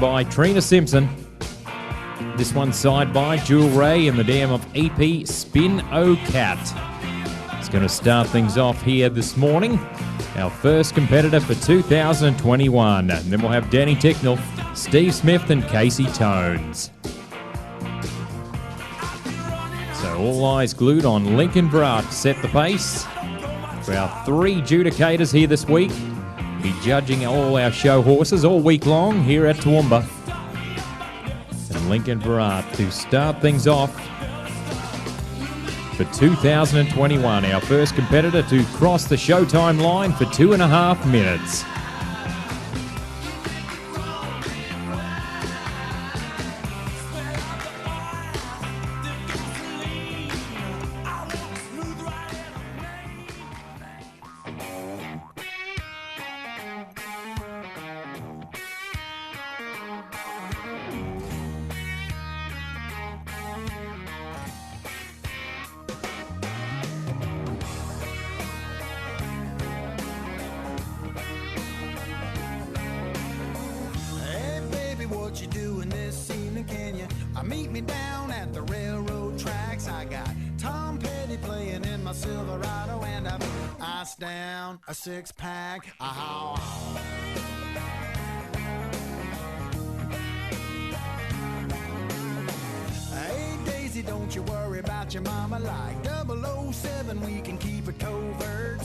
owned by Trina Simpson. This one side by Jewel Ray in the dam of EP Spin O Cat. It's going to start things off here this morning. Our first competitor for 2021. And then we'll have Danny Ticknell, Steve Smith and Casey Tones. So all eyes glued on Lincoln Virat to set the pace. For our 3 adjudicators here this week, we'll be judging all our show horses all week long here at Toowoomba. And Lincoln Virat to start things off for 2021. Our first competitor to cross the showtime line for 2.5 minutes. Meet me down at the railroad tracks. I got Tom Petty playing in my Silverado, and I've iced down a 6-pack. Hey Daisy, don't you worry about your mama. Like 007, we can keep it covert.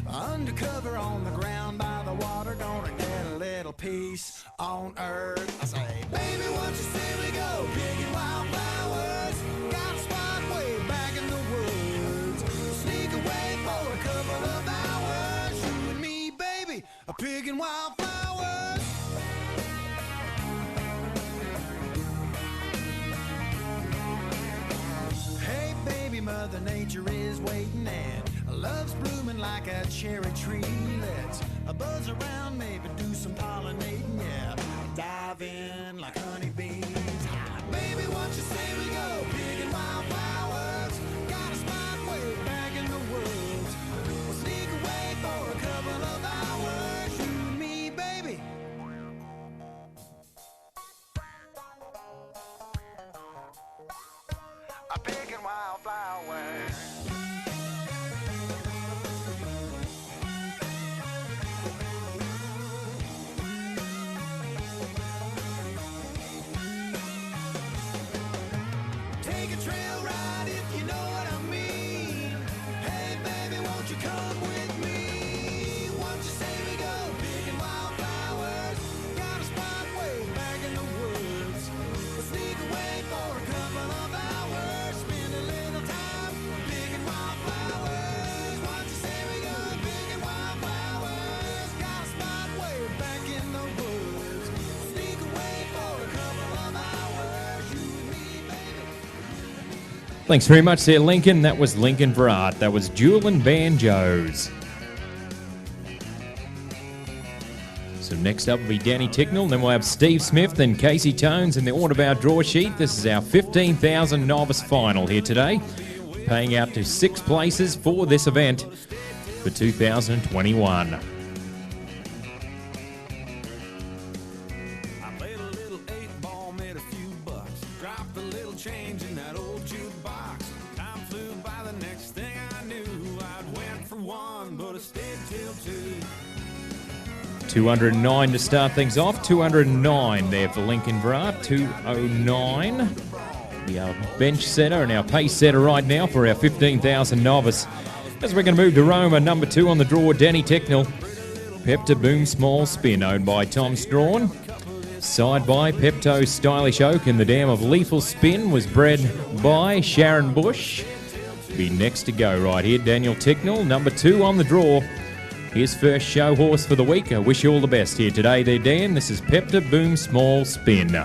Undercover on the ground by the water, gonna get a little peace on earth. I say, baby, what you say we go picking wildflowers? Got a spot way back in the woods. Sneak away for a couple of hours. You and me, baby, are picking wildflowers. Hey, baby, Mother Nature is waiting and love's blooming like a cherry tree. Let's buzz around, maybe do some pollinating, yeah. Dive in like honeybees. Baby, what you say we go picking wildflowers? Got a spot way back in the woods. We'll sneak away for a couple of hours. You and me, baby. I'm picking wildflowers. Take a trail ride if you know what I mean. Hey baby, won't you come with me? What you say we go picking wildflowers? Got a spot way back in the woods. We'll sneak away for a couple of hours. Spend a little time picking wildflowers. What you say we go picking wildflowers? Got a spot way back in the woods. We'll sneak away for a couple of hours. You and me, baby. Thanks very much there, Lincoln. That was Lincoln Virat. That was Jewel and Banjos. So next up will be Danny Ticknell. Then we'll have Steve Smith and Casey Tones in the order of our draw sheet. This is our 15,000 novice final here today. Paying out to 6 places for this event for 2021. I played a little 8-ball, made a few bucks. Dropped a little change in that old jukebox. Time flew by, the next thing I knew, I'd went for 1, but I stayed till 2. 209 to start things off. 209 there for Lincoln Virat. 209. Our bench setter and our pace setter right now for our 15,000 novice. As we're going to move to Roma, number 2 on the draw, Danny Ticknell. Pepto Boom Small Spin, owned by Tom Strawn. Side by Pepto Stylish Oak in the dam of Lethal Spin was bred by Sharon Bush. Be next to go right here, Daniel Ticknell, number 2 on the draw. His first show horse for the week. I wish you all the best here today there, Dan. This is Pepto Boom Small Spin.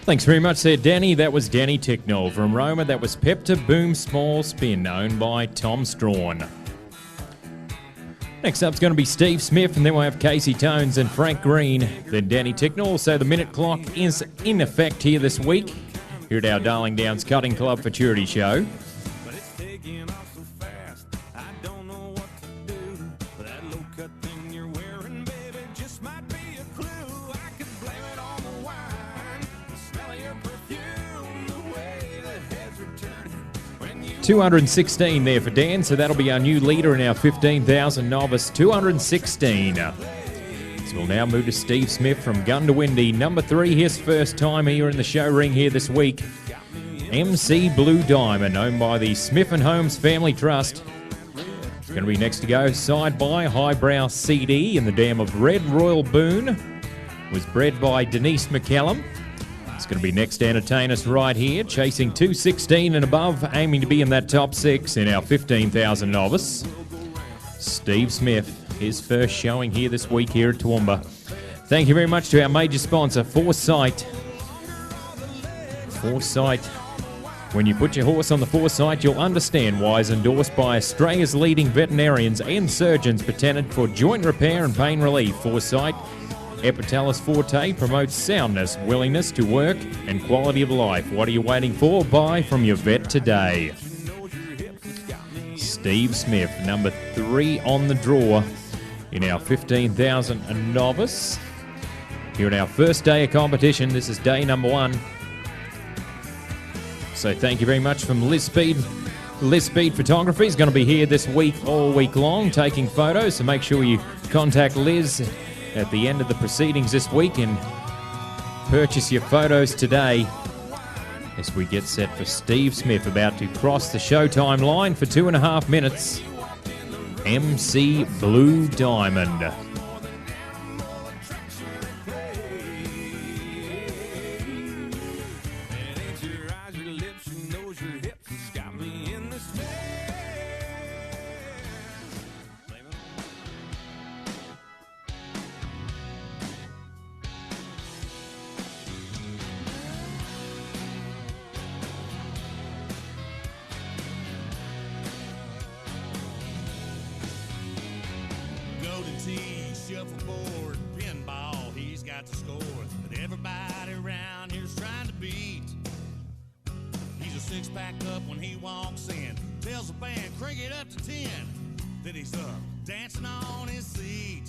Thanks very much there, Danny. That was Danny Ticknell. From Roma, that was Pepta Boom Small Spin, owned by Tom Strawn. Next up's going to be Steve Smith, and then we'll have Casey Tones and Frank Green, then Danny Ticknell. So the minute clock is in effect here this week, here at our Darling Downs Cutting Club Futurity show. But it's taking off so fast, I don't know what to do. That low-cut thing you're wearing, baby, just might be a clue. I could blame it on the wine, the smell of your perfume, the way the heads are turning when you 216 there for Dan, so that'll be our new leader in our 15,000 novice. 216. So we'll now move to Steve Smith from Gundawindi. Number 3, his first time here in the show ring here this week. MC Blue Diamond, owned by the Smith & Holmes Family Trust. It's going to be next to go, side by Highbrow CD, and the dam of Red Royal Boone was bred by Denise McCallum. It's going to be next to entertain us right here, chasing 216 and above, aiming to be in that top 6 in our 15,000 novice. Steve Smith, his first showing here this week here at Toowoomba. Thank you very much to our major sponsor, Foresight. Foresight. When you put your horse on the Foresight, you'll understand why it's endorsed by Australia's leading veterinarians and surgeons patented for joint repair and pain relief. Foresight Epitalis Forte promotes soundness, willingness to work, and quality of life. What are you waiting for? Buy from your vet today. Steve Smith, number 3 on the draw in our 15,000 novice. Here at our first day of competition, this is day number 1. So thank you very much from Liz Speed. Liz Speed Photography is going to be here this week, all week long, taking photos. So make sure you contact Liz at the end of the proceedings this week and purchase your photos today as we get set for Steve Smith, about to cross the showtime line for 2.5 minutes. MC Blue Diamond. Shuffleboard, pinball, he's got the score that everybody around here's trying to beat. He's a six-pack up when he walks in, tells the band, crank it up to 10. Then he's up, dancing on his seat.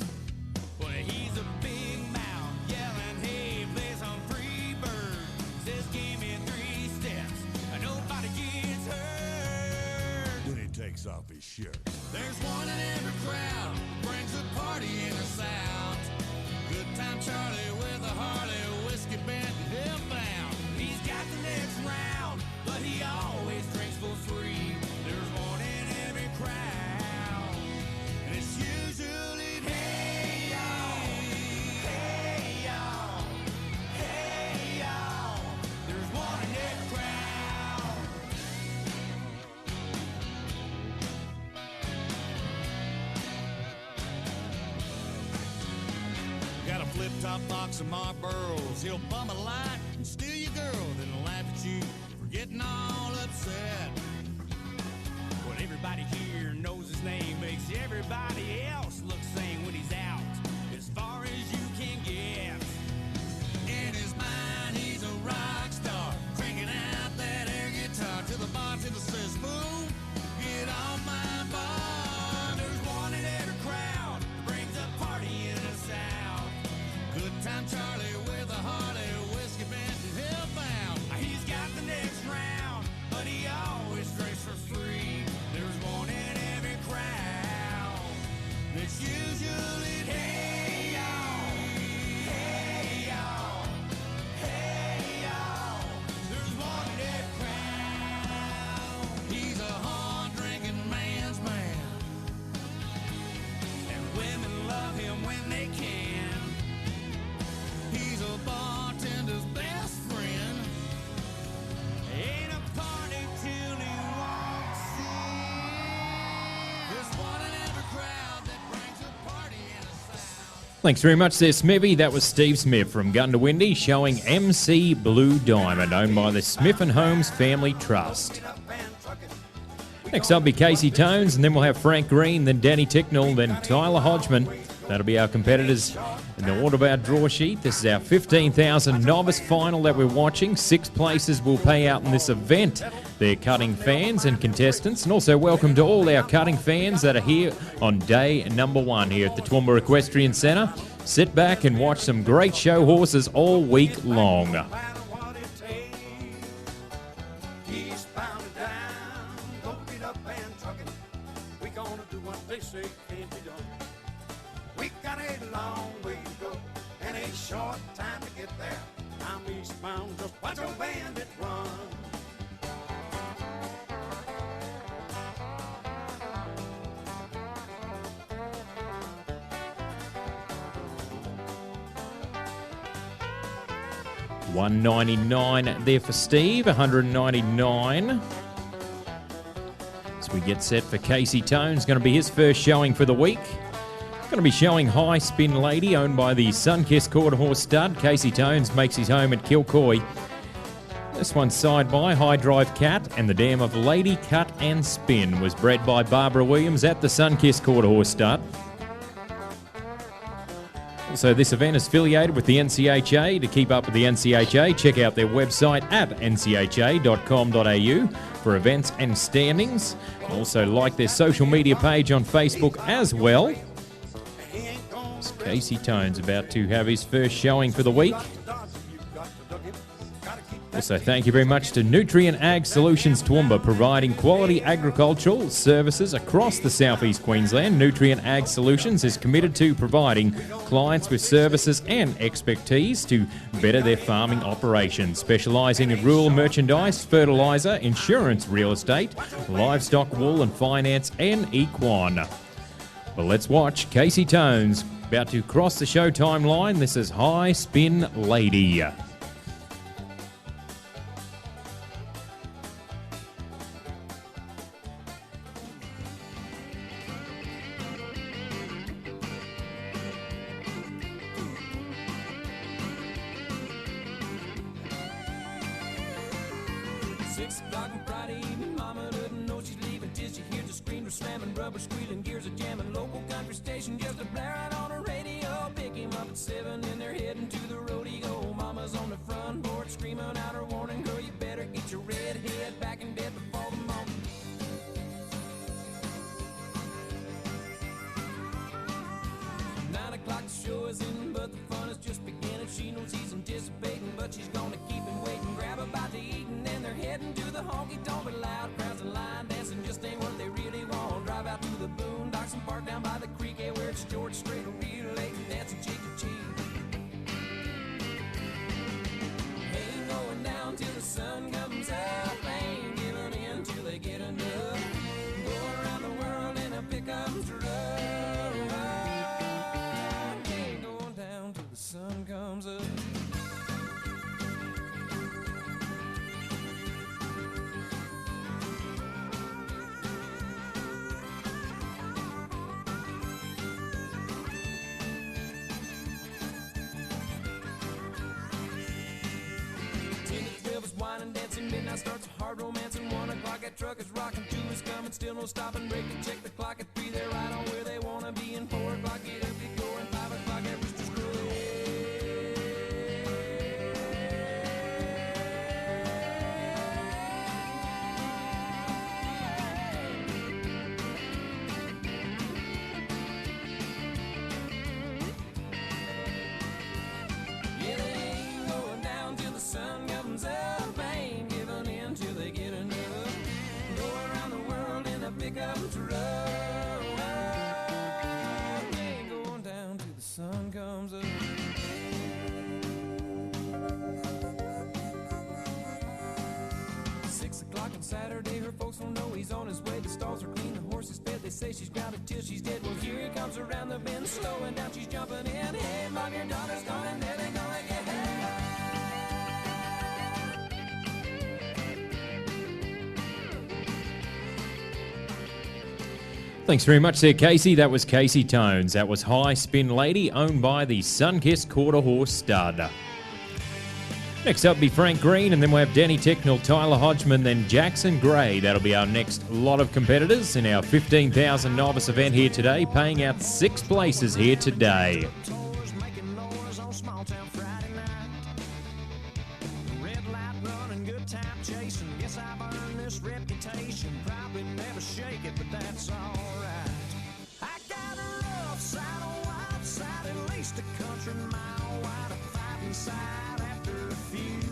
Well, he's a big mouth, yelling, hey, play some free bird. Says, give me 3 steps, and nobody gets hurt. Then he takes off his shirt. There's one in every crowd, brings a party in the South. Good time Charlie with a Harley, whiskey bent and hellbound. He's got the next round, but he always drinks for free. There's one in every crowd, and it's usually hey y'all, hey y'all, hey y'all. There's one in every crowd. Got a flip-top box of Marlboros. He'll bum a light and steal your girl, then laugh at you for getting all upset. But everybody here knows his name, makes everybody else look sane when he's out, as far as you can get. In his mind, he's a rock star, cranking out that air guitar till the bartender says, "Boom, get on my bar." There's one in every crowd that brings a party in the South. Good time Charlie with a Harley, whiskey bent and hellbound. He's got the next round, but he always drinks for free. There's one in every crowd. It's usually hey y'all, hey y'all, hey y'all. There's one in every crowd. He's a hard-drinking man's man, and women love him when they can. He's a bartender's best friend. Ain't a party till he walks in. There's one in every crowd that brings a party Thanks very much there, Smivvy. That was Steve Smith from Gundawindi showing MC Blue Diamond, owned by the Smith & Holmes Family Trust. Next up will be Casey Tones, and then we'll have Frank Green, then Danny Ticknell, then Tyler Hodgman. That'll be our competitors in the order of our draw sheet. This is our 15,000 novice final that we're watching. 6 places will pay out in this event. They're cutting fans and contestants, and also welcome to all our cutting fans that are here on day number 1 here at the Toowoomba Equestrian Centre. Sit back and watch some great show horses all week long. We got a long way to go and a short time to get there. I'm eastbound, just watch a bandit run. $199 there for Steve, $199. As we get set for Casey Tones, going to be his first showing for the week. Going to be showing High Spin Lady, owned by the Sunkissed Quarter Horse Stud. Casey Tones makes his home at Kilcoy. This one's side by High Drive Cat, and the dam of Lady Cut and Spin was bred by Barbara Williams at the Sunkissed Quarter Horse Stud. Also, this event is affiliated with the NCHA. To keep up with the NCHA, check out their website at ncha.com.au for events and standings. Also, like their social media page on Facebook as well. Casey Tones about to have his first showing for the week. Also, thank you very much to Nutrient Ag Solutions Toowoomba, providing quality agricultural services across the southeast Queensland. Nutrient Ag Solutions is committed to providing clients with services and expertise to better their farming operations, specialising in rural merchandise, fertiliser, insurance, real estate, livestock, wool and finance, and equine. Well, let's watch Casey Tones about to cross the Showtime line. This is High Spin Lady. Slamming, rubber squealing, gears are jamming, local country station just a blaring on a radio. Pick him up at 7 and they're heading to the rodeo. Mama's on the front porch screaming out her warning, girl, you better get your red head back in bed before the morning. The show is in, but the fun is just beginning. She knows he's anticipating, but she's gonna keep him waiting. Grab a bite to eat and then they're heading to the honky tonk. But loud crowds and line dancing just ain't what they really want. Drive out to the boondocks and park down by the creek, yeah, where it's George Strait, real late and dancing cheek to cheek. Ain't going down till the sun comes up. Ain't giving in till they get enough. Go around the world in a pickup truck. Sun comes up. 10 to 12 is wine and dancing. Midnight starts a hard romance, and 1 o'clock that truck is rocking. 2 is coming, still no stopping. Break and check the clock at 3. They're right on where they wanna be. And 4 o'clock get up, get going. 5 o'clock that rooster's crowing. Saturday, her folks don't know he's on his way. The stalls are clean, the horse is fed. They say she's grounded till she's dead. Well, here he comes around the bend, slowing down, she's jumping in. Hey, mom, your daughter's coming, there they gonna get Thanks very much there, Casey. That was Casey Tones. That was High Spin Lady, owned by the Sunkissed Quarter Horse Stud. Next up be Frank Green, and then we'll have Danny Technell, Tyler Hodgman, then Jackson Gray. That'll be our next lot of competitors in our 15,000 novice event here today, paying out 6 places here today. Tours making noise on small town Friday night. Red light running, good time chasing. Guess I've earned this reputation. Probably never shake it, but that's alright. I got a rough side, a wide side, at least a country mile wide, a fighting side after a few.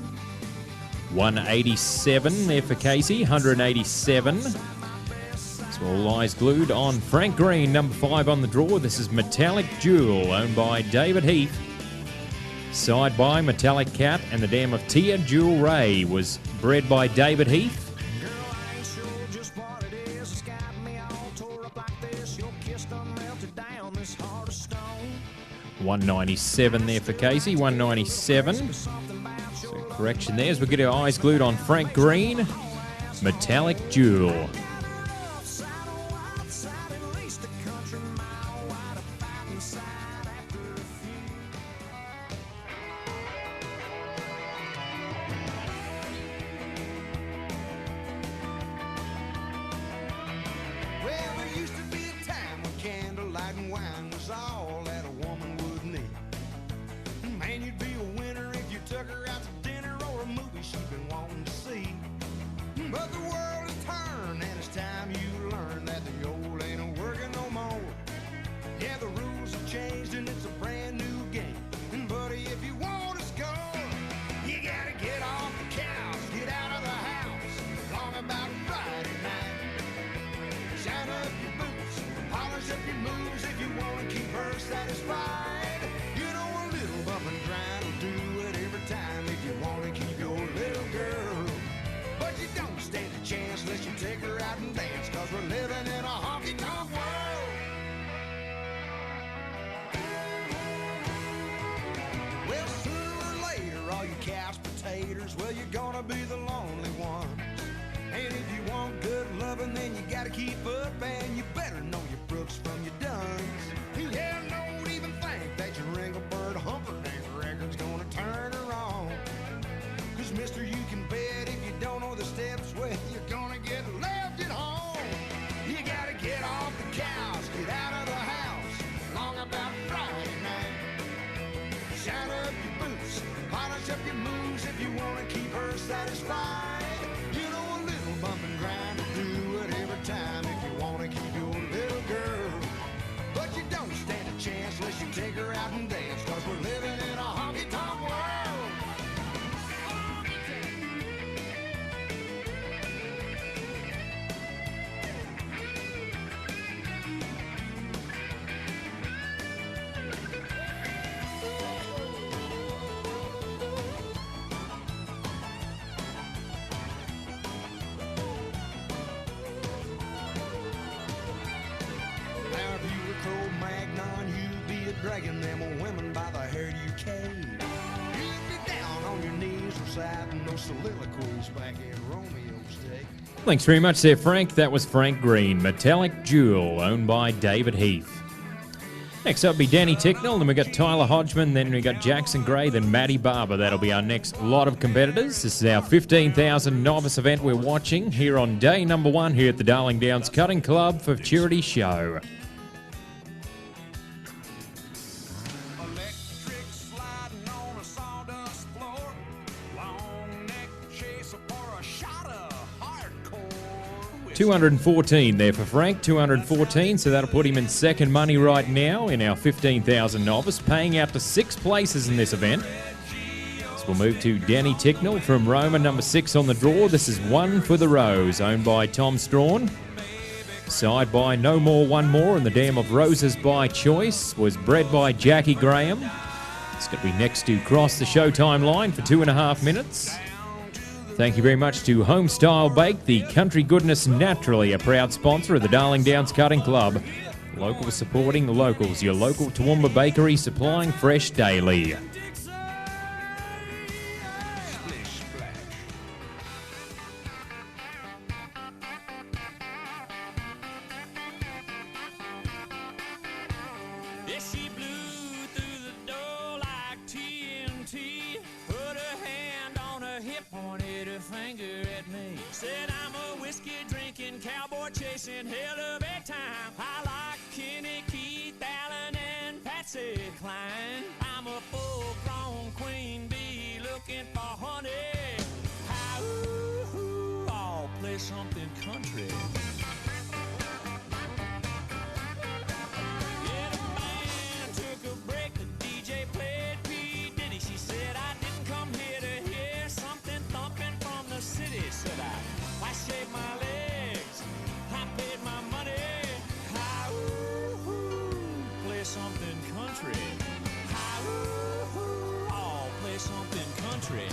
187 there for Casey, 187. So all eyes glued on Frank Green, number 5 on the draw. This is Metallic Jewel, owned by David Heath. Side by Metallic Cat, and the dam of Tia Jewel Ray was bred by David Heath. Girl, I ain't sure just what it is. It's got me all tore up like this. Your kiss done melted down this heart of stone. 197 there for Casey, 197. So correction there as we get our eyes glued on Frank Green, Metallic Jewel. Well, there used to be a time when candlelight and wine was all that a woman would need. Man, you'd be a winner if you took her out to dinner or a movie she'd been wanting to see. But the world has turned, and it's time you learn that the old ain't a working no more. Yeah, the rules have changed, and it's a brand new game. And buddy, if you want to score, you gotta get off the couch, get out of the house, long about Friday night. Shine up your boots, polish up your moves if you want to keep her satisfied. You know a little bump and grind will do it every time if you want to keep your little girl. But you don't stand a chance unless you take her out and dance, cause we're living in a honky-tonk world. Well, sooner or later, all you couch potatoes, well, you're gonna be the lonely one. And if you want good loving, then you gotta keep up, and you better know your Brooks from your Duns. Yeah, don't even think that your Ringlebird Humperdinck record's gonna turn her on. Cause mister, you can bet if you don't know the steps, well, you're gonna get left at home. You gotta get off the couch, get out of the house, long about Friday night. Shine up your boots, polish up your moves if you wanna keep her satisfied. You know a little bump and grind will do it every time if you wanna keep your little girl. But you don't stand a chance unless you take her out and dance, cause we're living in a honky-tonk world. Now if you were Cro-Magnon, you'd be dragging them women by the hair you cave. You'd be down on your knees reciting those soliloquies back in Romeo's day. Thanks very much there, Frank. That was Frank Green, Metallic Jewel, owned by David Heath. Next up be Danny Technell, then we got Tyler Hodgman, then we got Jackson Gray, then Matty Barber. That'll be our next lot of competitors. This is our 15,000 novice event we're watching here on day number 1 here at the Darling Downs Cutting Club Futurity Show. Electric sliding on a sawdust floor. Long neck chaser for a shot of hardcore. 214 there for Frank, 214, so that'll put him in second money right now in our 15,000 novice, paying out to 6 places in this event. So we'll move to Danny Technell from Roma, number 6 on the draw. This is One for the Rose, owned by Tom Strawn. Side by No More, One More, and the Dam of Roses by Choice was bred by Jackie Graham. It's going to be next to Cross the Showtime line for 2.5 minutes. Thank you very much to Homestyle Bake, the country goodness naturally, a proud sponsor of the Darling Downs Cutting Club. Locals supporting the locals, your local Toowoomba bakery supplying fresh daily. missing hell of a time. I like Kenny, Keith, Allen, and Patsy Cline. I'm a full-grown queen bee looking for honey. I'll play something country. Yeah, the band took a break. The DJ played P. Diddy. She said, I didn't come here to hear something thumping from the city. Said I shaved my legs. I paid my money. Play something country. I'll play something country.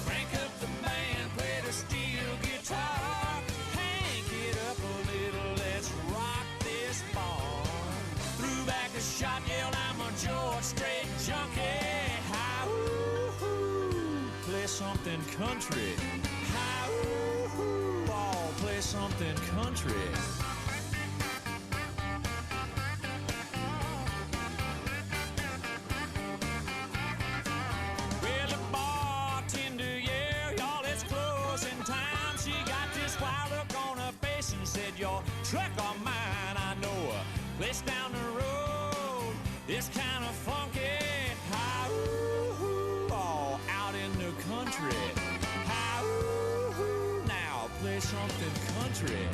Crank up the band, play the steel guitar. Hank it up a little, let's rock this bar. Threw back a shot, yelled, I'm a George Strait junkie. Play something country. I'll play something country. Well, the bartender, yeah, y'all, it's closing time. She got this wild look on her face and said, your truck or mine, I know a place down the road. It's kind of funky. All out in the country. Now play something country.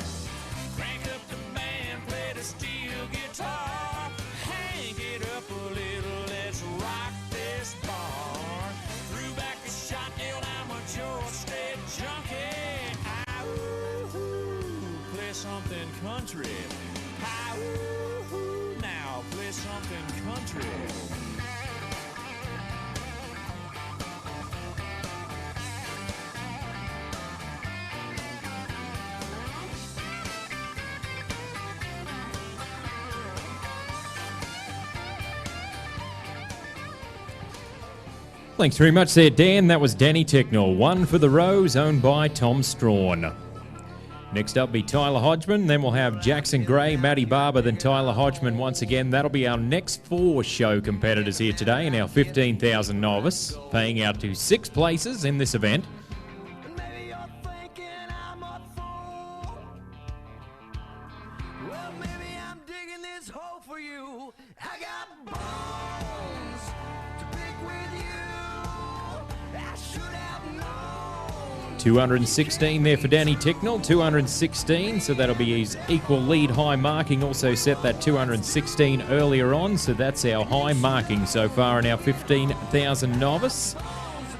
Crank up the band, play the steel guitar. Hang it up a little, let's rock this bar. Threw back a shot, yelled, I'm a George Strait junkie. Play something country. Now play something country. Thanks very much there, Dan. That was Danny Ticknell. One for the Rose, owned by Tom Strawn. Next up be Tyler Hodgman. Then we'll have Jackson Gray, Matty Barber, then Tyler Hodgman once again. That'll be our next 4 show competitors here today in our 15,000 novice, paying out to 6 places in this event. Maybe you're thinking I'm a fool. Well, maybe I'm digging this hole for you. I got bones to pick with you. I should have known. 216 there for Danny Ticknell, 216, so that'll be his equal lead high marking. Also set that 216 earlier on, so that's our high marking so far in our 15,000 novice.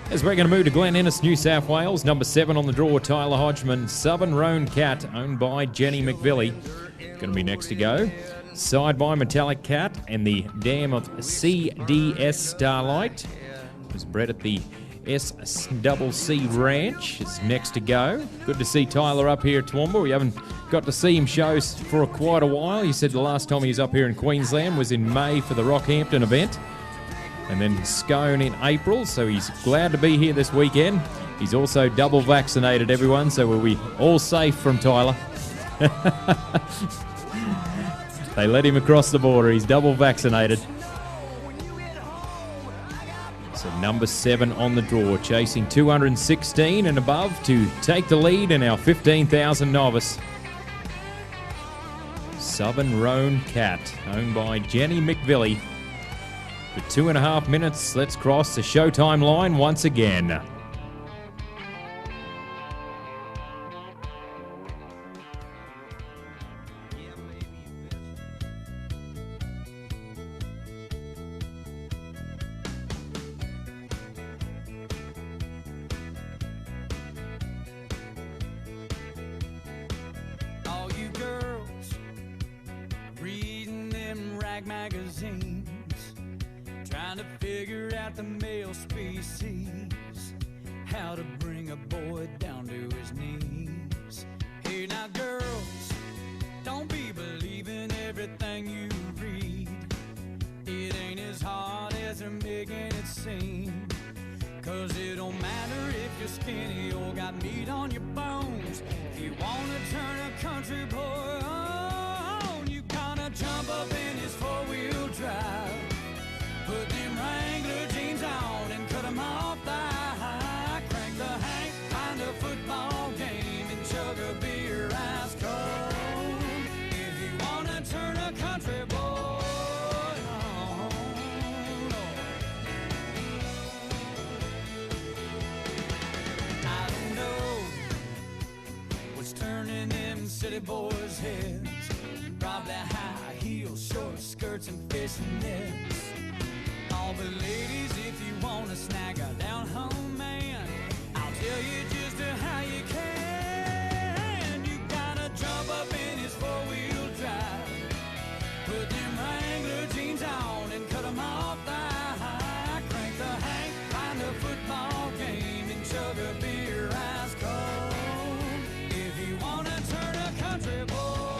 As we're going to move to Glen Innes, New South Wales, number 7 on the draw, Tyler Hodgman. Southern Roan Cat, owned by Jenny McVilly, going to be next to go. Side by Metallic Cat and the dam of CDS Starlight. It was bred at the SCC Ranch. Is next to go. Good to see Tyler up here at Toowoomba. We haven't got to see him show for quite a while. He said the last time he was up here in Queensland was in May for the Rockhampton event, and then Scone in April, so he's glad to be here this weekend. He's also double vaccinated, everyone, so we'll be all safe from Tyler. They let him across the border. He's double vaccinated. So number 7 on the draw, chasing 216 and above to take the lead in our 15,000 novice. Southern Roan Cat, owned by Jenny McVilly. For 2.5 minutes, let's cross the showtime line once again. All you girls reading them rag magazines, trying to figure out the male species, how to bring a boy down to his knees. Hey now girls, don't be believing everything you read. It ain't as hard as they're making it seem. 'Cause it don't matter if you're skinny or got meat on your bones. If you wanna turn a country boy on, you gotta jump up in his four-wheel drive, put them Wrangler jeans on and cut them off thigh. Crank the Hank, find a football game and chug a beer ice cold. country boys' heads. Probably high heels, short skirts, and fishing nets. All the ladies, if you wanna snag a down home man, I'll tell you just how you can. You gotta jump up in his four-wheel drive, put them Wrangler jeans on and cut them off thigh. Crank the Hank, find a football game and chug a beer ice cold. If you wanna turn a country boy on.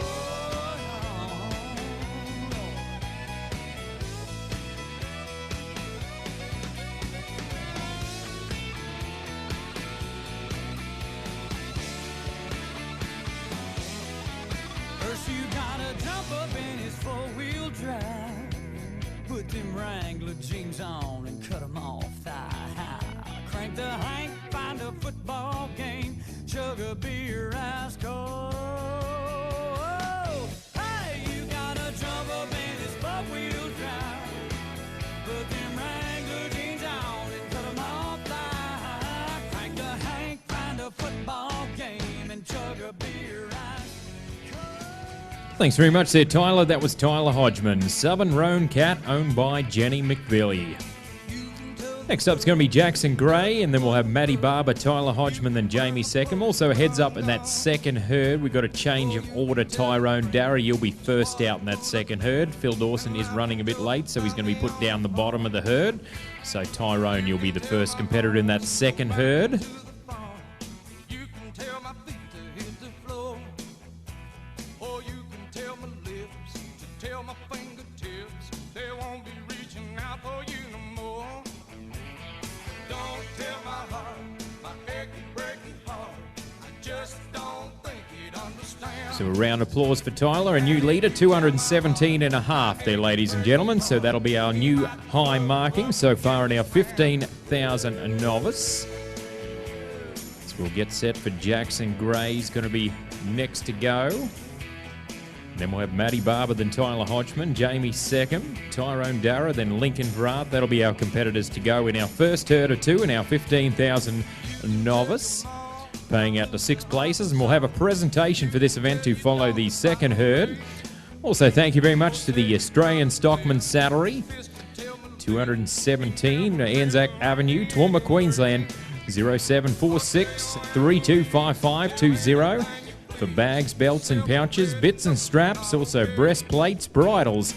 First you gotta jump up in his four-wheel drive, put them Wrangler jeans on and cut them off thigh-high. Crank the Hank, find a football game, chug a beer ice cold. Hey, you gotta jump up in his four-wheel drive, put them Wrangler jeans on and cut them off thigh-high. Crank the Hank, find a football game and chug a beer ice. Thanks very much there, Tyler. That was Tyler Hodgman, Southern Roan Cat, owned by Jenny McVilly. Next up's going to be Jackson Gray, and then we'll have Matty Barber, Tyler Hodgman, then Jamie second. Also a heads up in that second herd, we've got a change of order. Tyrone Darragh, you'll be first out in that second herd. Phil Dawson is running a bit late, so he's going to be put down the bottom of the herd. So Tyrone, you'll be the first competitor in that second herd. You can tell my feet to hit the floor, or you can tell my lips to tell my fingertips they won't be reaching out for you no more. Don't tell my heart, my achy, breaking heart, I just don't think you'd understand. So a round of applause for Tyler, a new leader, 217 and a half there, ladies and gentlemen. So that'll be our new high marking so far in our 15,000 novice. So we'll get set for Jackson Gray. He's going to be next to go. Then we'll have Matty Barber, then Tyler Hodgman, Jamie second, Tyrone Darragh, then Lincoln Verrat. That'll be our competitors to go in our first herd of two in our 15,000 novice, paying out to 6 places. And we'll have a presentation for this event to follow the second herd. Also, thank you very much to the Australian Stockman Saddlery, 217 Anzac Avenue, Toowoomba, Queensland, 0746 325520. For bags, belts and pouches, bits and straps, also breastplates, bridles,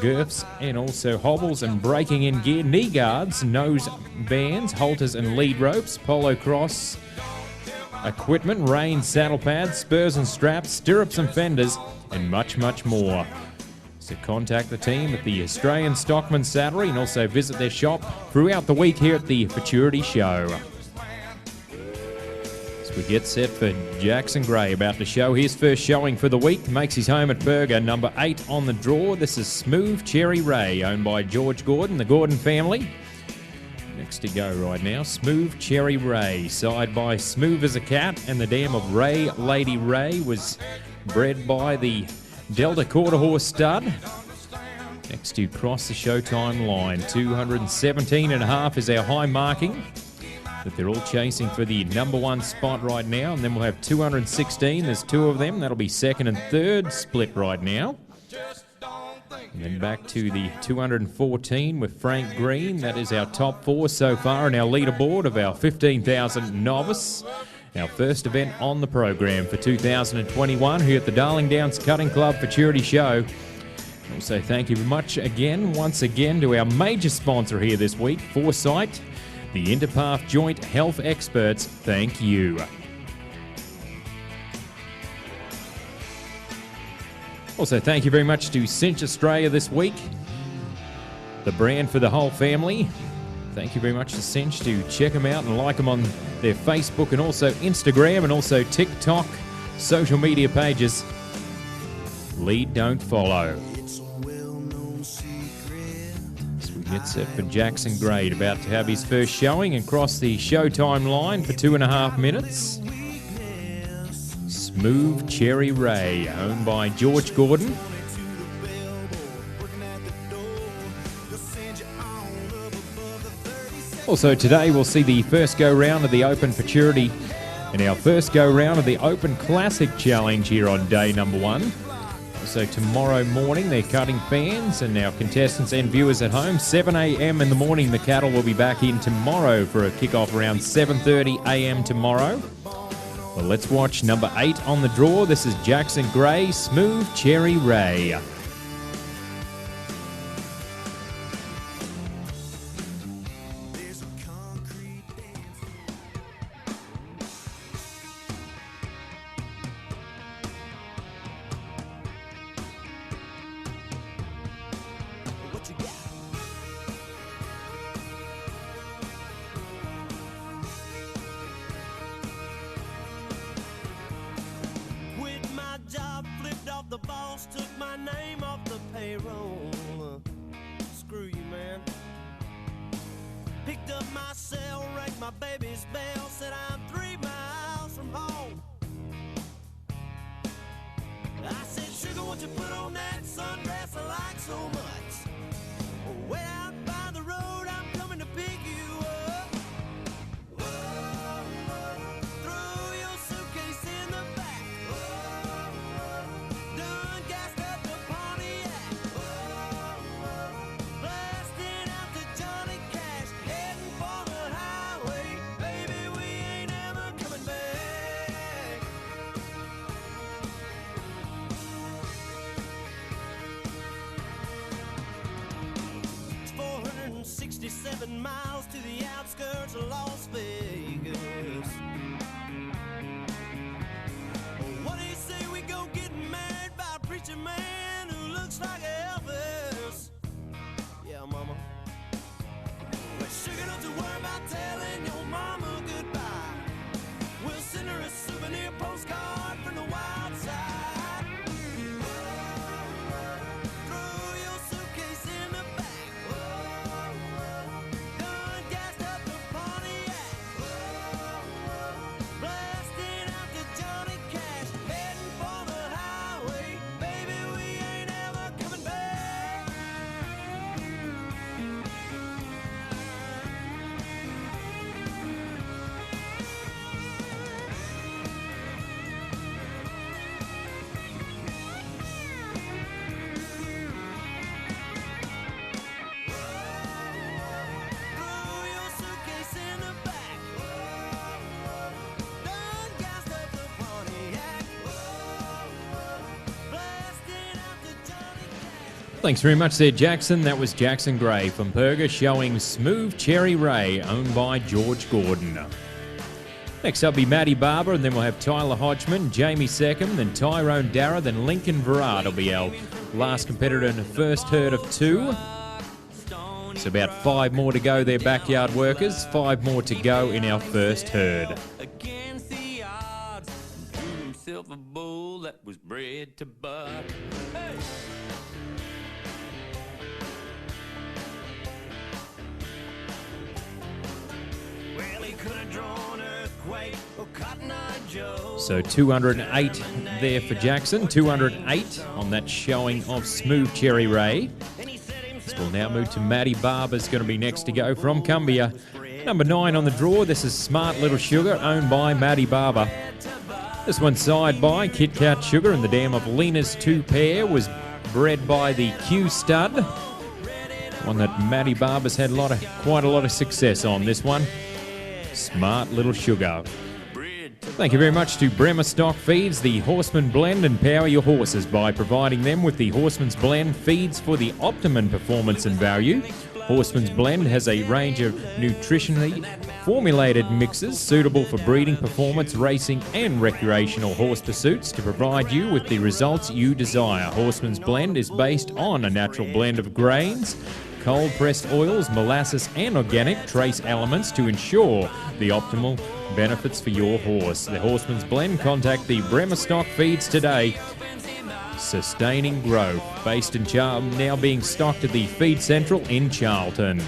girths, and also hobbles and breaking in gear, knee guards, nose bands, halters and lead ropes, polo cross equipment, reins, saddle pads, spurs and straps, stirrups and fenders, and much, much more. So contact the team at the Australian Stockman Saddlery and also visit their shop throughout the week here at the Futurity Show. We get set for Jackson Gray, about to show his first showing for the week. Makes his home at Burger, number 8 on the draw. This is Smooth Cherry Ray, owned by George Gordon, the Gordon family. Next to go right now, Smooth Cherry Ray, side by Smooth as a Cat, and the dam of Ray Lady Ray was bred by the Delta Quarter Horse stud. Next to cross the Showtime line, 217 and a half is our high marking. That they're all chasing for the number 1 spot right now. And then we'll have 216. There's 2 of them. That'll be second and third split right now. And then back to the 214 with Frank Green. That is our top 4 so far in our leaderboard of our 15,000 novice. Our first event on the program for 2021 here at the Darling Downs Cutting Club Futurity Show. Also, thank you once again to our major sponsor here this week, Foresight, the Interpath Joint Health Experts. Thank you. Also, thank you very much to Cinch Australia this week, the brand for the whole family. Thank you very much to Cinch. To check them out and like them on their Facebook and also Instagram and also TikTok social media pages. Lead, don't follow. Get set for Jackson Gray, about to have his first showing and cross the Showtime line for 2.5 minutes. Smooth Cherry Ray, owned by George Gordon. Also today we'll see the first go round of the Open Futurity in our first go-round of the Open Classic Challenge here on day number 1. So tomorrow morning, they're cutting fans, and our contestants and viewers at home, 7 a.m. in the morning, the cattle will be back in tomorrow for a kickoff around 7:30 a.m. tomorrow. Well, let's watch number 8 on the draw. This is Jackson Gray, Smooth Cherry Ray. The boss took my name off the payroll. Screw you, man. Picked up my cell, rang my baby's bell, said I'm 3 miles from home. I said, sugar, won't you put on that sundress I like so much? Way out by the road, I'm coming to pick you up. Throw your suitcase in the back. Done gassed up the Pontiac. Blasting out the Johnny Cash, heading for the highway. Baby, we ain't ever coming back. It's 467 miles to the outskirts of Las Vegas. What do you say we go get married by a preacher man who looks like Elvis? Yeah, mama. Well, sugar, don't you worry about telling your mama goodbye. We'll send her a souvenir postcard from the wild side. Throw your suitcase in the back. Done gassed up the Pontiac. Blasting out the Johnny Cash, heading for the highway. Baby, we ain't ever coming back. Throw your suitcase in the back. Done gassed up the Pontiac. Blasting out the Johnny Cash. Thanks very much there, Jackson. That was Jackson Gray from Perga showing Smooth Cherry Ray, owned by George Gordon. Next up be Matty Barber, and then we'll have Tyler Hodgman, Jamie Seckham, then Tyrone Darragh, then Lincoln Verard will be our last competitor in the first herd of 2. It's about 5 more to go there, backyard workers. 5 more to go in our first herd. Against the odds, drew himself a bull that was bred to buck. Hey! Well, he could have drawn Earthquake or Cotton Eye Joe. So 208 there for Jackson, 208 on that showing of Smooth Cherry Ray. We'll now move to Matty Barber's going to be next to go from Cumbia. Number 9 on the draw, this is Smart Little Sugar, owned by Matty Barber. This one side by Kit Kat Sugar, and the dam of Lena's 2 pair was bred by the Q Stud. One that Matty Barber's had quite a lot of success on, this one. Smart Little Sugar. Thank you very much to Bremer Stock Feeds, the Horseman Blend, and power your horses by providing them with the Horseman's Blend feeds for the optimum performance and value. Horseman's Blend has a range of nutritionally formulated mixes suitable for breeding, performance, racing, and recreational horse pursuits to provide you with the results you desire. Horseman's Blend is based on a natural blend of grains, cold-pressed oils, molasses, and organic trace elements to ensure the optimal benefits for your horse. The Horseman's Blend, contact the Bremer Stock Feeds today. Sustaining growth, based in Charlton, now being stocked at the Feed Central in Charlton.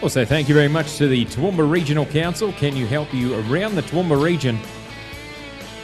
Also, thank you very much to the Toowoomba Regional Council. Can you help you around the Toowoomba region?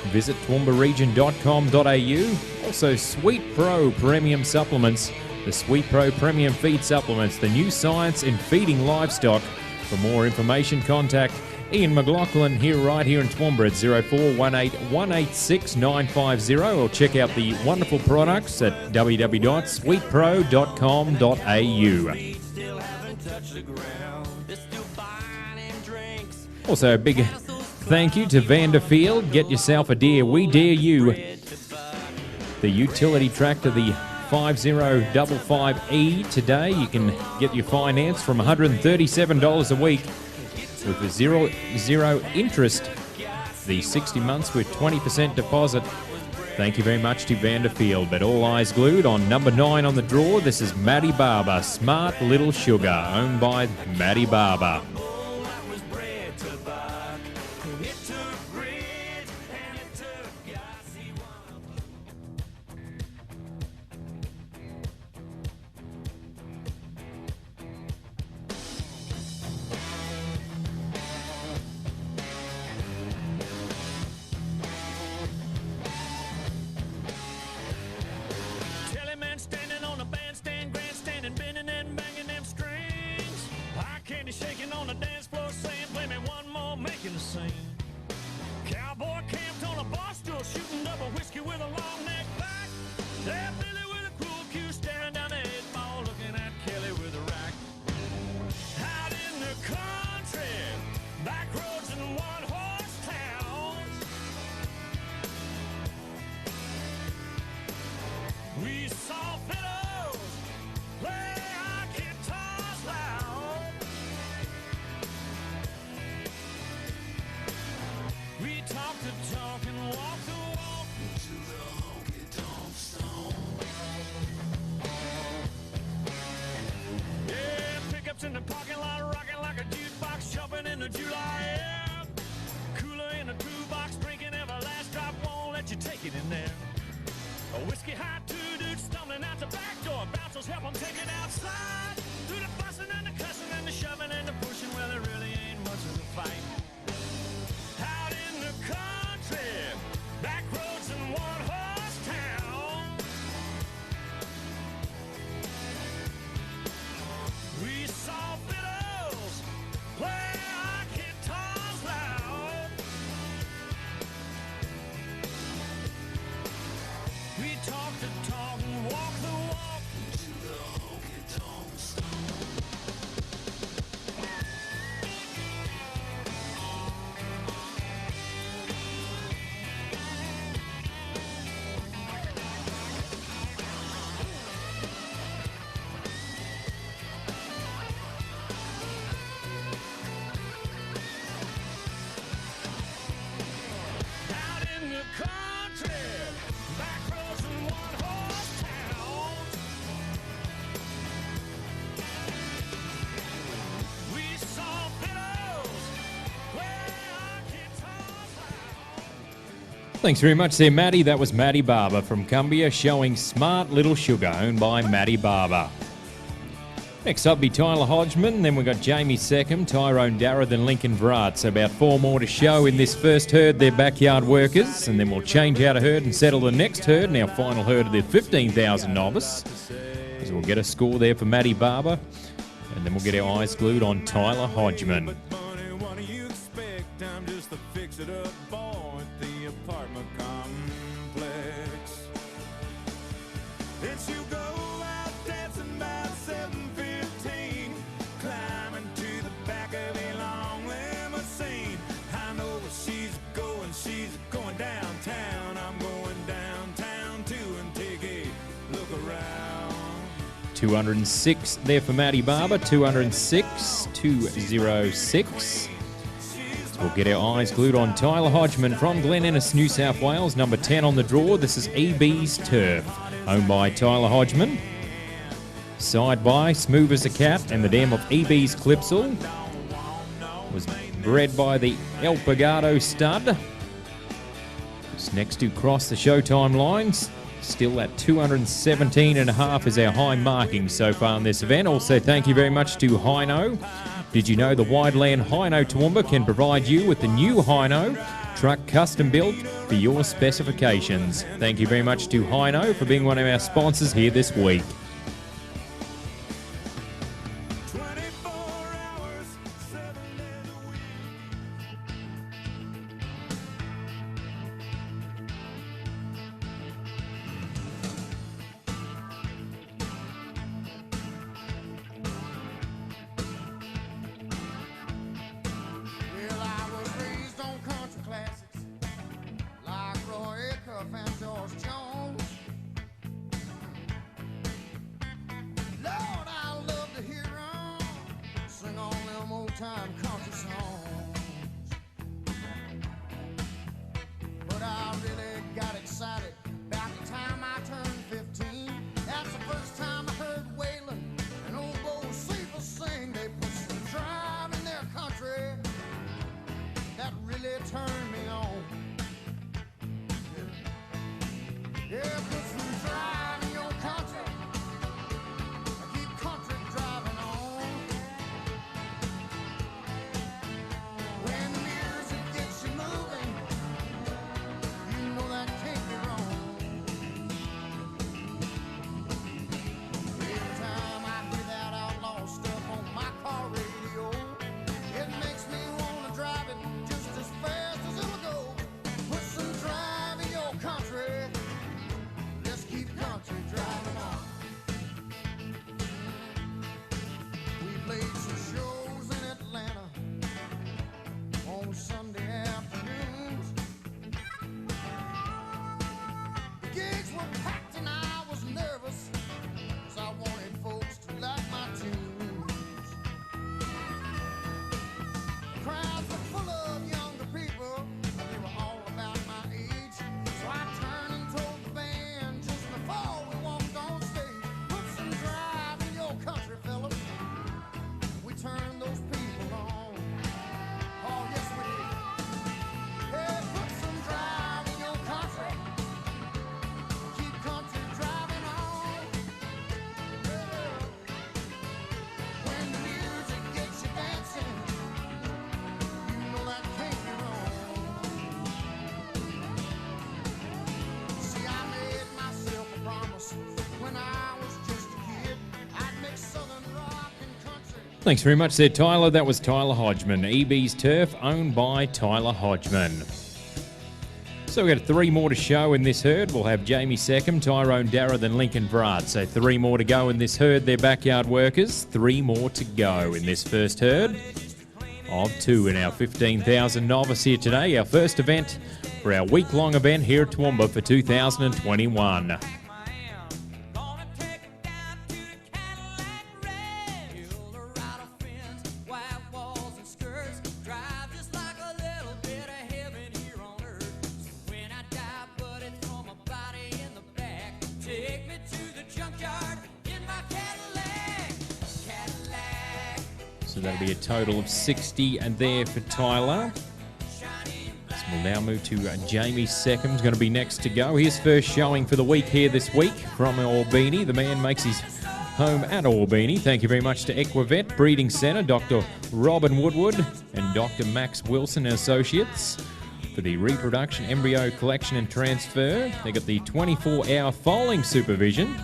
Visit toowoombaregion.com.au. Also, Sweet Pro Premium Supplements. The Sweet Pro Premium Feed Supplements, the new science in feeding livestock. For more information, contact Ian McLaughlin right here in Toowoomba at 0418 186 950 or check out the wonderful products at www.sweetpro.com.au. Still haven't touched the ground. They're still buying and drinks. Also, a big thank you to Vanderfield. Get yourself a deer. We dare you. The utility tractor, the 5055E today. You can get your finance from $137 a week with a zero interest. The 60 months with 20% deposit. Thank you very much to Vanderfield. But all eyes glued on number 9 on the draw. This is Maddie Barber, Smart Little Sugar, owned by Maddie Barber. Standing on a bandstand, grandstanding, bending and banging them strings. Eye candy shaking on the dance floor, saying, "Play me one more, making a scene." Cowboy camped on a bar stool, shooting double whiskey with a long neck back. There, Billy with a cool cue, staring down the 8-ball, looking at Kelly with a rack. Out in the country, back roads and one-horse towns. We saw fiddles play our guitars loud. We talked the talk and walked the walk to the honky-tonk song. Yeah, pickups in the parking lot, rocking like a jukebox, jumping in the July air. Cooler in the toolbox, drinking every last drop, won't let you take it in there. A whiskey high, two dudes stumbling out the back door. Bouncers help them take it outside. Through the fussing and the cussing and the shoving and the pushing. Well, there really ain't much of a fight. Out in the country, back roads and one-horse town. We saw fiddles play our guitars loud. We talk the talk and walk the walk to the honky-tonk song. Out in the country, back roads and one-horse towns. We saw fiddles play our guitars loud. Thanks very much there, Maddie. That was Maddie Barber from Cumbia showing Smart Little Sugar, owned by Maddie Barber. Next up be Tyler Hodgman, then we've got Jamie Seckham, Tyrone Darragh, then Lincoln Vrat. So about 4 more to show in this first herd, they're backyard workers, and then we'll change out a herd and settle the next herd, and our final herd of the 15,000 novice. So we'll get a score there for Maddie Barber, and then we'll get our eyes glued on Tyler Hodgman. Money, what do you expect? I'm just a fix-it-up boy at the apartment complex. It's you go out dancing about 7:15, climbing to the back of a long limousine. I know where she's going downtown. I'm going downtown too and take a look around. 206 there for Maddie Barber, 206, 206. We'll get our eyes glued on Tyler Hodgman from Glen Innes, New South Wales, number 10 on the draw. This is EB's Turf, owned by Tyler Hodgman. Side by Smooth as a Cat and the dam of EB's Clipsal. Was bred by the El Pagado stud. It's next to cross the Showtime lines. Still at 217.5 is our high marking so far in this event. Also, thank you very much to Hino. Did you know the Wideland Hino Toowoomba can provide you with the new Hino truck custom built for your specifications? Thank you very much to Hino for being one of our sponsors here this week. 24 hours, 7 were packed and I was nervous, 'cause I wanted folks to like my tunes. The crowds were full of younger people, they were all about my age. So I turned and told the band just before we walked on stage, put some drive in your country, fellas. We turned those people on. Oh, yes, we did. Hey, put some drive in your country. Keep country driving on. Yeah. When the music gets you dancing, you know that can't be wrong. See, I made myself a promise when I was just a kid. I'd mix southern rock and country. Thanks very much there, Tyler. That was Tyler Hodgman. EB's Turf, owned by Tyler Hodgman. So we've got 3 more to show in this herd. We'll have Jamie Seckham, Tyrone Darragh, then Lincoln Vrart. So 3 more to go in this herd. They're backyard workers. 3 more to go in this first herd of 2 in our 15,000 novice here today. Our first event for our week-long event here at Toowoomba for 2021. Gonna take it down to the Cadillac Ranch. Eldorado fins, white walls and skirts. Drive just like a little bit of heaven here on earth. So when I die, buddy, throw my body in the back. Take me to the junkyard in my Cadillac. Cadillac. So that'll be a total of 60 and there for Tyler. So we'll now move to Jamie Seckham's going to be next to go. His first showing for the week here this week from Albany. The man makes his home at Albany. Thank you very much to Equivet Breeding Centre, Dr. Robin Woodward and Dr. Max Wilson and Associates for the reproduction, embryo collection and transfer. They got the 24-hour foaling supervision.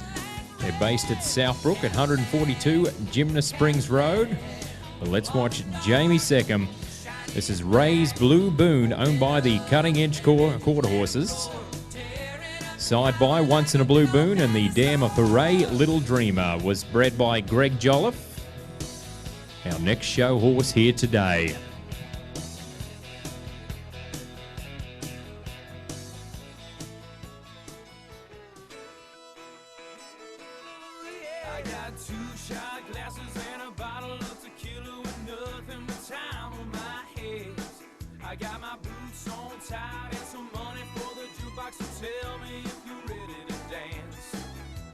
They're based at Southbrook at 142 Gymnast Springs Road. Well, let's watch Jamie Seckham. This is Ray's Blue Boon, owned by the Cutting Edge Quarter Horses. Side by Once in a Blue Boon and the Dam of Ray Little Dreamer was bred by Greg Jolliffe. Our next show horse here today. I got 2 shot glasses and a bottle of tequila with nothing but time on my head. I got my boots on tight and some money for the jukebox, so tell me if you're ready to dance.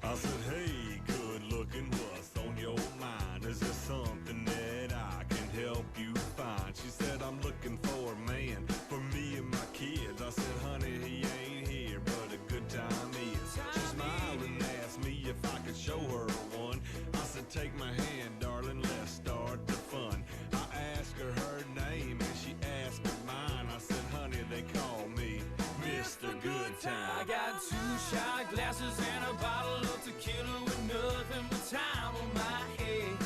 I said, hey, good looking, what's on your mind? Is there something that I can help you find? She said, I'm looking for a man for me and my kids. I said, honey, he ain't here, but a good time is. She smiled and asked me if I could show her one. I said, take my hand, darling, let's start the fun. I asked her her name and she asked me mine. I said, honey, they call me Mr. Good I Time. got 2 shot glasses and a bottle of tequila with nothing but time on my head.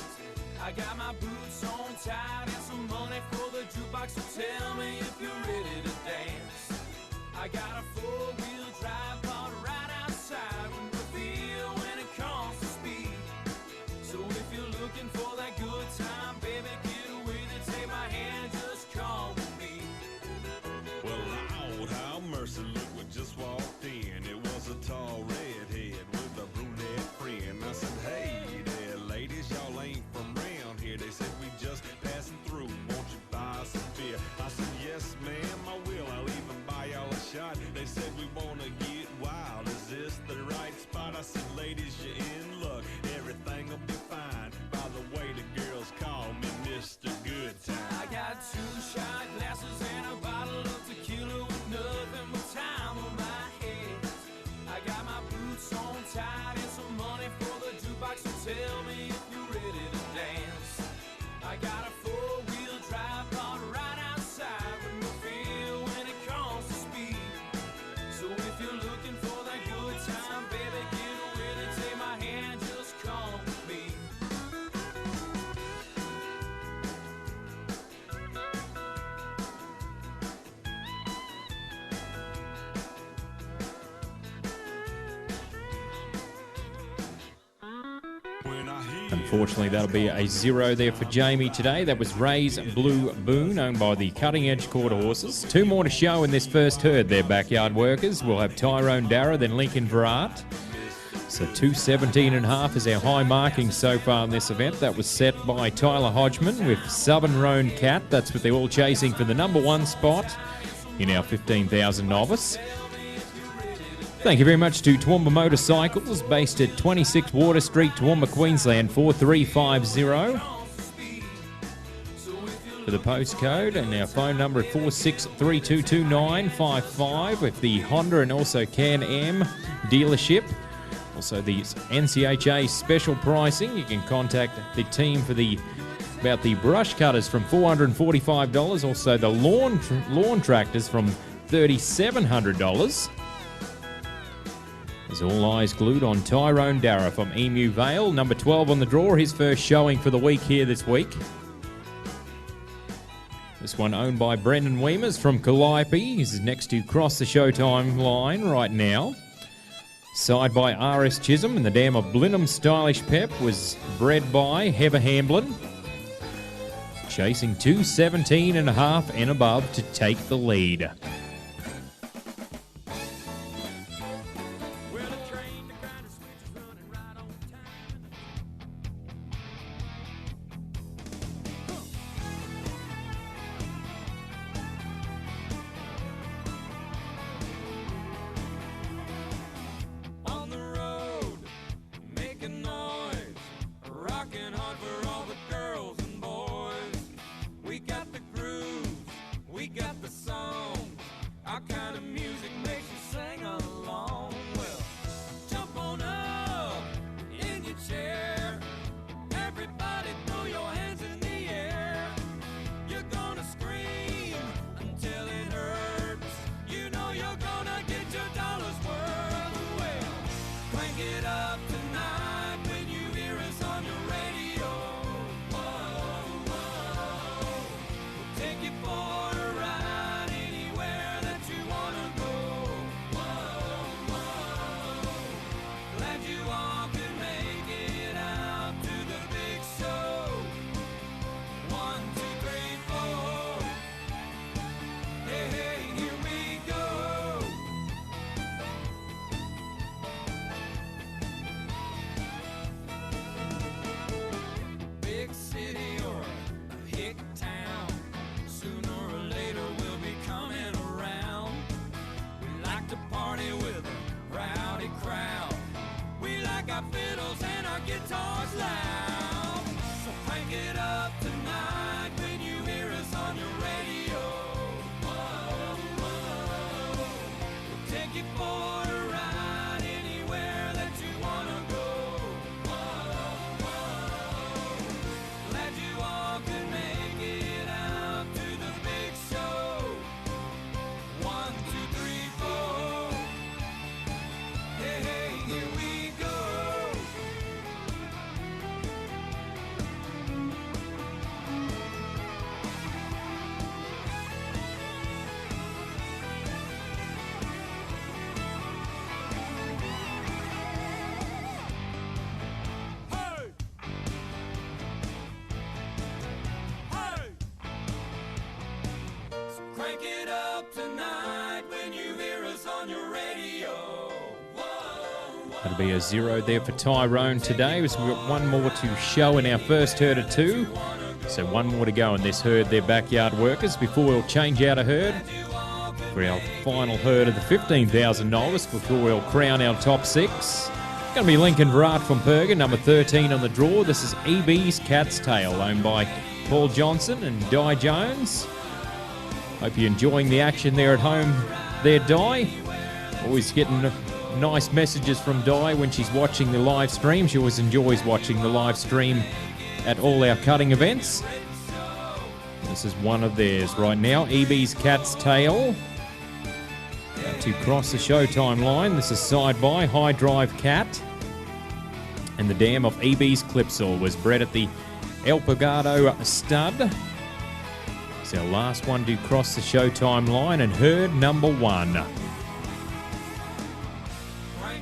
I got my boots on tight and some money for the jukebox, so tell me if you're ready to dance. I got a 4-wheel drive parked right outside Winterfield when it comes to speed. So if you're looking for that good time, baby, get with it, take my hand, just come with me. Well, Lord, how mercy, look what just walked in. It was a tall redhead with a brunette friend. I said, hey there, ladies, y'all ain't from round here. They said, we just passing through, won't you buy some beer? I said, yes, ma'am, I will. I'll even buy y'all a shot. They said, we want Unfortunately, that'll be a 0 there for Jamie today. That was Ray's Blue Boon, owned by the Cutting Edge Quarter Horses. 2 more to show in this first herd there, backyard workers. We'll have Tyrone Darragh, then Lincoln Virat. So 217.5 is our high marking so far in this event. That was set by Tyler Hodgman with Southern Roan Cat. That's what they're all chasing for the number 1 spot in our 15,000 novice. Thank you very much to Toowoomba Motorcycles, based at 26 Water Street, Toowoomba, Queensland, 4350. For the postcode, and our phone number at 46322955 with the Honda and also Can-Am dealership. Also the NCHA special pricing. You can contact the team for about the brush cutters from $445. Also the lawn tractors from $3,700. There's all eyes glued on Tyrone Darragh from Emu Vale, number 12 on the draw. His first showing for the week here this week. This one owned by Brendan Weemers from Calliope. He's next to cross the Showtime line right now. Side by R.S. Chisholm, and the dam of Blenheim Stylish Pep was bred by Heather Hamblin. Chasing 217.5 and above to take the lead. Crank it up tonight when you hear us on your radio. Whoa, That'll be a 0 there for Tyrone today. So we've got 1 more to show in our first herd of 2. So 1 more to go in this herd, their backyard workers, before we'll change out a herd for our final herd of the 15,000 novice, before we'll crown our top 6. Going to be Lincoln Virat from Perga, number 13 on the draw. This is EB's Cat's Tail, owned by Paul Johnson and Di Jones. Hope you're enjoying the action there at home there, Di. Always getting nice messages from Di when she's watching the live stream. She always enjoys watching the live stream at all our cutting events. This is one of theirs right now, EB's Cat's Tail. To cross the Showtime line, this is side by High Drive Cat. And the dam of EB's Clipsaw was bred at the El Pagado Stud. It's our last one to cross the Showtime line, and herd number 1.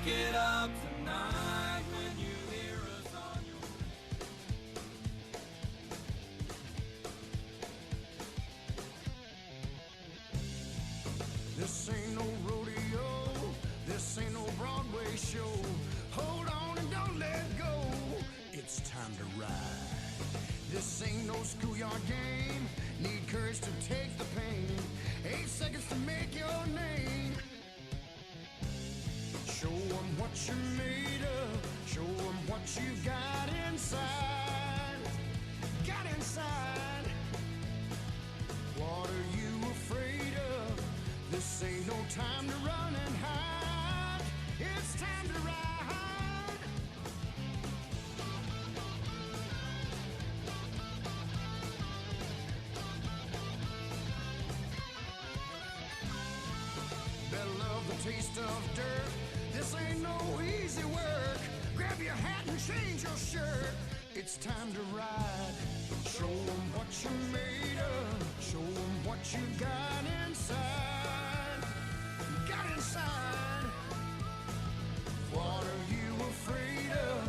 crank it up tonight when you hear us on your race show. Hold on and don't let go. It's time to ride. This ain't no schoolyard game. Need courage to take the pain. 8 seconds to make your name. Show 'em what you're made of. Show 'em what you got inside. Got inside. What are you afraid of? This ain't no time to run and hide. It's time to ride. Better love the taste of dirt. This ain't no easy work. Grab your hat and change your shirt. It's time to ride. Show 'em what you're made of. Show 'em what you got inside. Got inside. What are you afraid of?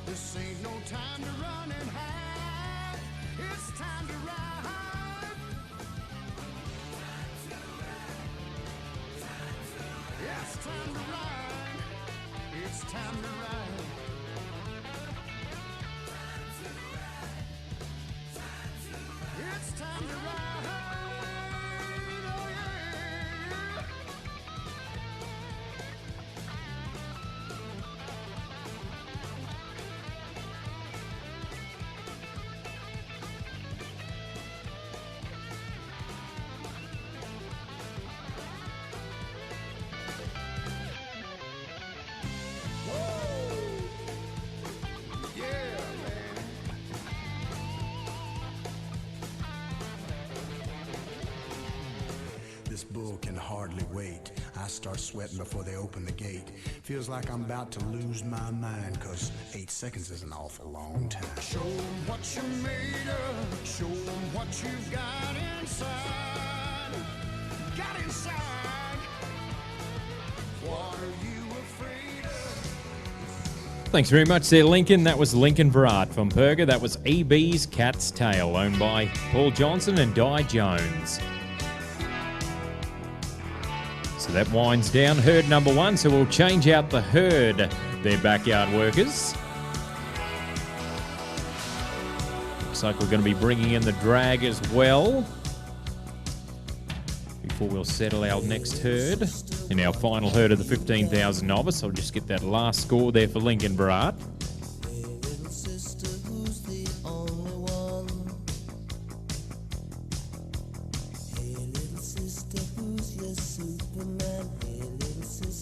This ain't no time to run and hide. It's time to ride. It's time to ride. It's time to ride. It's time to ride. Oh yeah. This bull can hardly wait. I start sweating before they open the gate. Feels like I'm about to lose my mind, 'cause 8 seconds is an awful long time. Show 'em what you're made of. Show 'em what you've got inside. Got inside. What are you afraid of? Thanks very much there, Lincoln. That was Lincoln Virat from Perga. That was EB's Cat's Tail, owned by Paul Johnson and Di Jones. So that winds down herd number 1, so we'll change out the herd. They're backyard workers. Looks like we're going to be bringing in the drag as well before we'll settle our next herd. In our final herd of the 15,000 novice, I'll just get that last score there for Lincoln Virat.